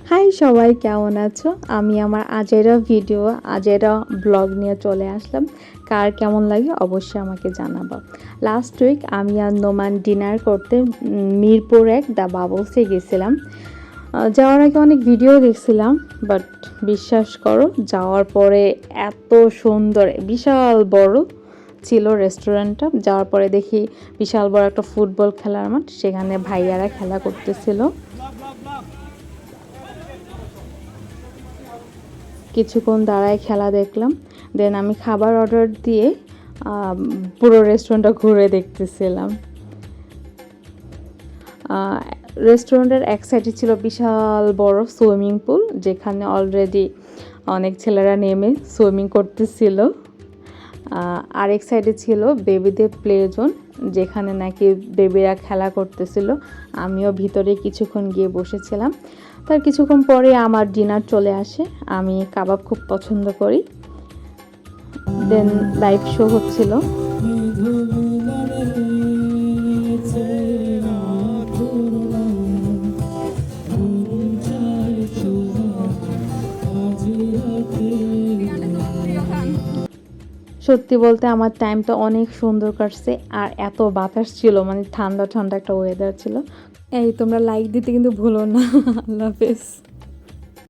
High সবাই, কেমন আছো? আমি আমার আজেরা ভিডিও, আজেরা ব্লগ নিয়ে চলে আসলাম। কার কেমন লাগে অবশ্যই আমাকে জানাবো। লাস্ট উইক আমি আর নোমান ডিনার করতে মিরপুর 1 দ্য বাবলসে গেছিলাম। যাওয়ার আগে অনেক ভিডিও দেখছিলাম, বাট বিশ্বাস করো যাওয়ার পরে এত সুন্দর, বিশাল বড় ছিল রেস্টুরেন্টটা। যাওয়ার পরে দেখি বিশাল বড় একটা ফুটবল খেলার মাঠ, সেখানে ভাইয়ারা খেলা করতেছিল। কিছুক্ষণ দাঁড়ায় খেলা দেখলাম, দেন আমি খাবার অর্ডার দিয়ে পুরো রেস্টুরেন্টটা ঘুরে দেখতেছিলাম। রেস্টুরেন্টের এক সাইডে ছিল বিশাল বড় সুইমিং পুল, যেখানে অলরেডি অনেক ছেলেরা নেমে সুইমিং করতেছিল। আরেক সাইডে ছিল বেবিদের প্লে জোন, যেখানে নাকি বেবিরা খেলা করতেছিল। আমিও ভিতরে কিছুক্ষণ গিয়ে বসেছিলাম। তার কিছুক্ষণ পরে আমার ডিনার চলে আসে। আমি কাবাব খুব পছন্দ করি। দেন লাইভ শো হচ্ছিল। সত্যি বলতে আমার টাইমটা অনেক সুন্দর কাটছে, আর এত বাতাস ছিল, মানে ঠান্ডা ঠান্ডা একটা ওয়েদার ছিল। এই তোমরা লাইক দিতে কিন্তু ভুলো না। আল্লাহ হাফেজ।